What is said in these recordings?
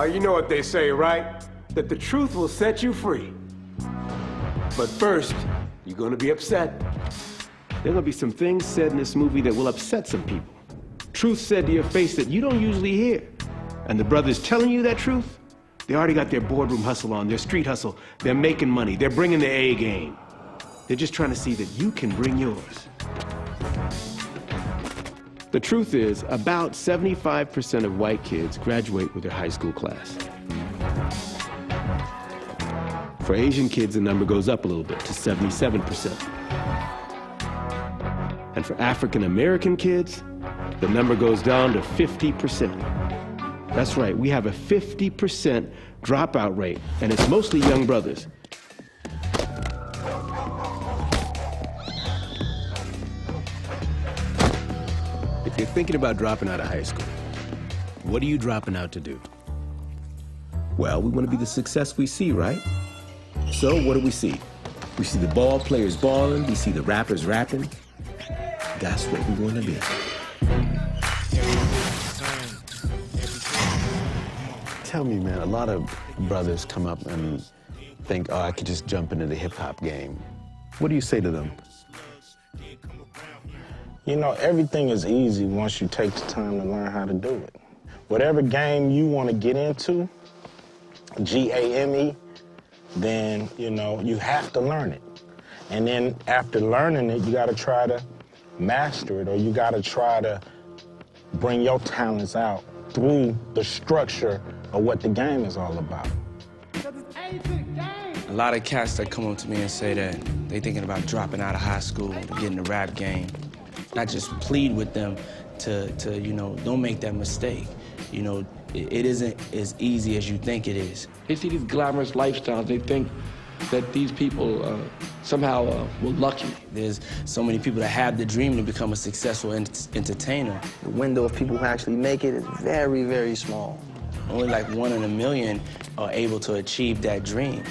Oh, you know what they say, right? That the truth will set you free. But first, you're gonna be upset. There are gonna be some things said in this movie that will upset some people. Truth said to your face that you don't usually hear. And the brothers telling you that truth, they already got their boardroom hustle on, their street hustle. They're making money, they're bringing the A game. They're just trying to see that you can bring yours. The truth is, about 75% of white kids graduate with their high school class. For Asian kids, the number goes up a little bit to 77%. And for African American kids, the number goes down to 50%. That's right, we have a 50% dropout rate, and it's mostly young brothers. If you're thinking about dropping out of high school, what are you dropping out to do? Well, we want to be the success we see, right? So what do we see? We see the ball players balling, we see the rappers rapping. That's what we want to be. Tell me, man, a lot of brothers come up and think, oh, I could just jump into the hip-hop game. What do you say to them? You know, everything is easy once you take the time to learn how to do it. Whatever game you want to get into, G-A-M-E, then, you know, you have to learn it. And then after learning it, you got to try to master it, or you got to try to bring your talents out through the structure of what the game is all about. A lot of cats that come up to me and say that they thinking about dropping out of high school to get in the rap game. I just plead with them to you know, don't make that mistake. You know, it isn't as easy as you think it is. They see these glamorous lifestyles. They think that these people somehow were lucky. There's so many people that have the dream to become a successful entertainer. The window of people who actually make it is very, very small. Only like 1 in a million are able to achieve that dream.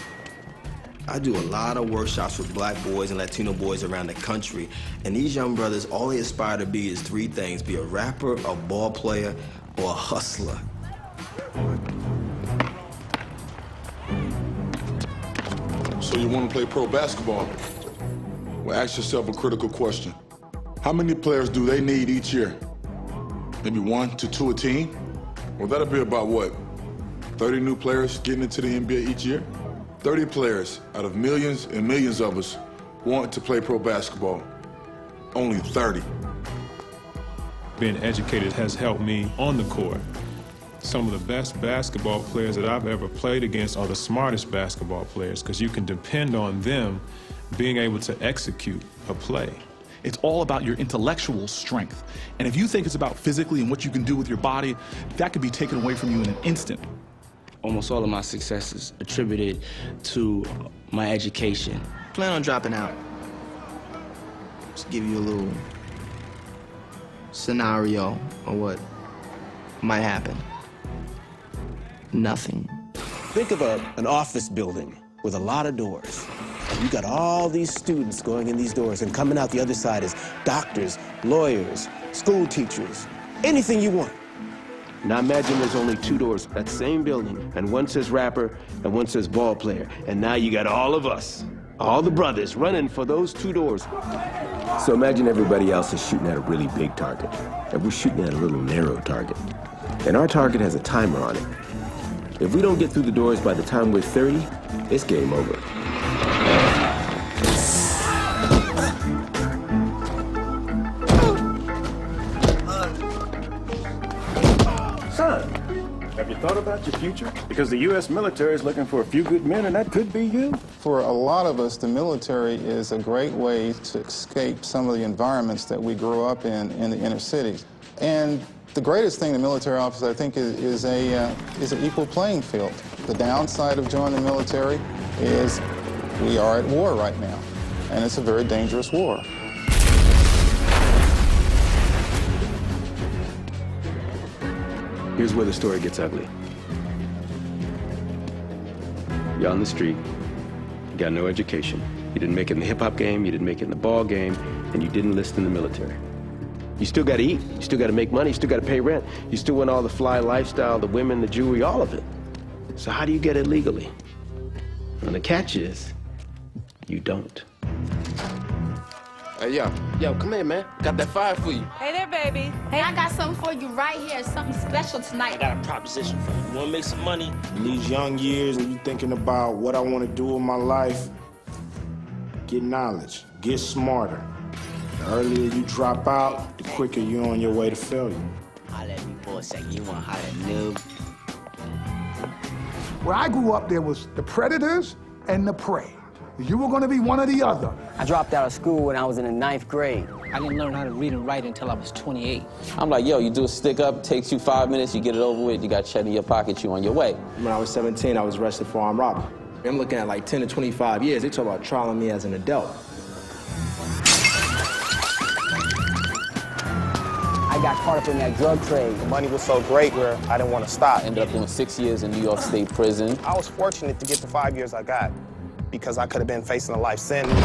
I do a lot of workshops with black boys and Latino boys around the country, and these young brothers, all they aspire to be is 3 things: be a rapper, a ball player, or a hustler. So you want to play pro basketball? Well, ask yourself a critical question. How many players do they need each year? Maybe 1 to 2 a team? Well, that'll be about what? 30 new players getting into the NBA each year? 30 players out of millions and millions of us want to play pro basketball. Only 30. Being educated has helped me on the court. Some of the best basketball players that I've ever played against are the smartest basketball players, because you can depend on them being able to execute a play. It's all about your intellectual strength. And if you think it's about physically and what you can do with your body, that could be taken away from you in an instant. Almost all of my success is attributed to my education. Plan on dropping out. Just give you a little scenario of what might happen. Nothing. Think of an office building with a lot of doors. And you got all these students going in these doors, and coming out the other side is doctors, lawyers, school teachers, anything you want. Now imagine there's only 2 doors, that same building, and one says rapper and one says ball player. And now you got all of us, all the brothers, running for those 2 doors. So imagine everybody else is shooting at a really big target, and we're shooting at a little narrow target. And our target has a timer on it. If we don't get through the doors by the time we're 30, it's game over. Son, have you thought about your future? Because the U.S. military is looking for a few good men, and that could be you. For a lot of us, the military is a great way to escape some of the environments that we grew up in the inner cities. And the greatest thing the military offers, I think, is an equal playing field. The downside of joining the military is we are at war right now, and it's a very dangerous war. Here's where the story gets ugly. You're on the street, you got no education. You didn't make it in the hip-hop game, you didn't make it in the ball game, and you didn't enlist in the military. You still gotta eat, you still gotta make money, you still gotta pay rent, you still want all the fly lifestyle, the women, the jewelry, all of it. So how do you get it legally? And the catch is, you don't. Hey, yo, come here, man. Got that fire for you. Hey there, baby. Hey, I got something for you right here. Something special tonight. I got a proposition for you. You wanna make some money? In these young years, when you thinking about what I wanna do with my life, get knowledge, get smarter. The earlier you drop out, the quicker you're on your way to failure. Holla at me for a second. You wanna holla at Noob? Where I grew up, there was the predators and the prey. You were going to be one or the other. I dropped out of school when I was in the 9th grade. I didn't learn how to read and write until I was 28. I'm like, yo, you do a stick up, takes you 5 minutes, you get it over with, you got cheddar in your pocket, you on your way. When I was 17, I was arrested for armed robbery. I'm looking at like 10 to 25 years. They talk about trialing me as an adult. I got caught up in that drug trade. The money was so great where I didn't want to stop. Ended up doing 6 years in New York State Prison. I was fortunate to get the 5 years I got because I could have been facing a life sentence.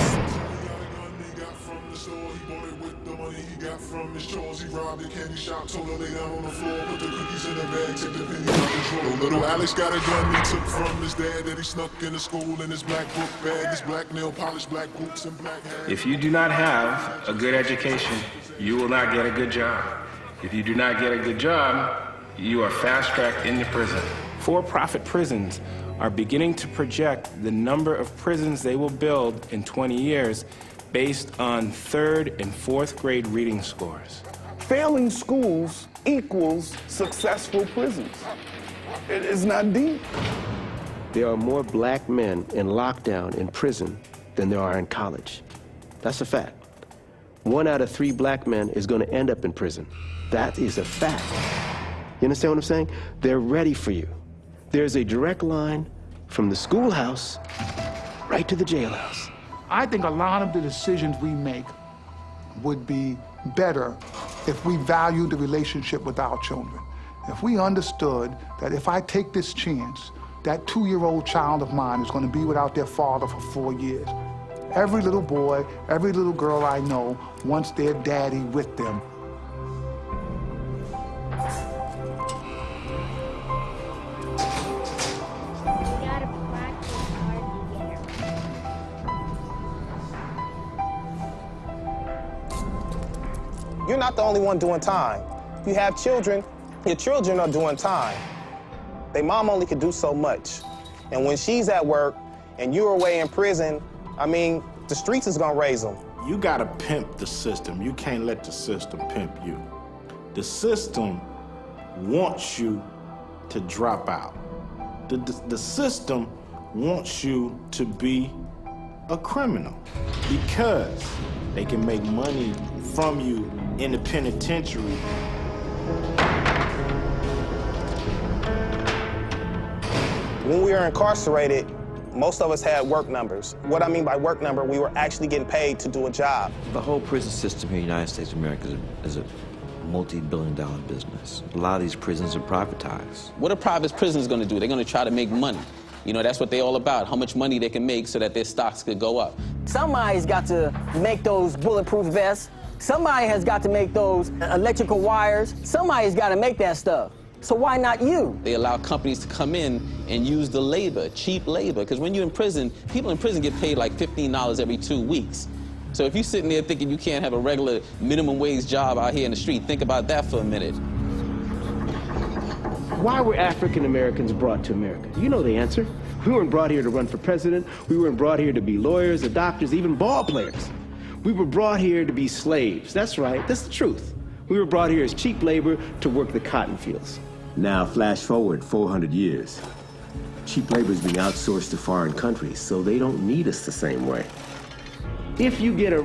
Little Alex got a gun he took from his dad that he snuck into school in his black book bag, his black nail polish, black boots, and black hair. If you do not have a good education, you will not get a good job. If you do not get a good job, you are fast-tracked into prison. For-profit prisons are beginning to project the number of prisons they will build in 20 years based on 3rd and 4th grade reading scores. Failing schools equals successful prisons. It is not deep. There are more black men in lockdown in prison than there are in college. That's a fact. 1 out of 3 black men is going to end up in prison. That is a fact. You understand what I'm saying? They're ready for you. There's a direct line from the schoolhouse right to the jailhouse. I think a lot of the decisions we make would be better if we valued the relationship with our children. If we understood that if I take this chance, that 2-year-old child of mine is going to be without their father for 4 years. Every little boy, every little girl I know wants their daddy with them. You're not the only one doing time. You have children, your children are doing time. Their mom only could do so much. And when she's at work and you're away in prison, I mean, the streets is gonna raise them. You gotta pimp the system. You can't let the system pimp you. The system wants you to drop out. The system wants you to be a criminal because they can make money from you in the penitentiary. When we were incarcerated, most of us had work numbers. What I mean by work number, we were actually getting paid to do a job. The whole prison system here in the United States of America is a multi-billion-dollar business. A lot of these prisons are privatized. What are private prisons gonna do? They're gonna try to make money. You know, that's what they're all about, how much money they can make so that their stocks could go up. Somebody's got to make those bulletproof vests. Somebody has got to make those electrical wires. Somebody's got to make that stuff. So why not you? They allow companies to come in and use the labor, cheap labor, because when you're in prison, people in prison get paid like $15 every 2 weeks. So if you're sitting there thinking you can't have a regular minimum wage job out here in the street, think about that for a minute. Why were African Americans brought to America? You know the answer. We weren't brought here to run for president. We weren't brought here to be lawyers or doctors, even ball players. We were brought here to be slaves. That's right, that's the truth. We were brought here as cheap labor to work the cotton fields. Now flash forward 400 years. Cheap labor is being outsourced to foreign countries, so they don't need us the same way. If you get a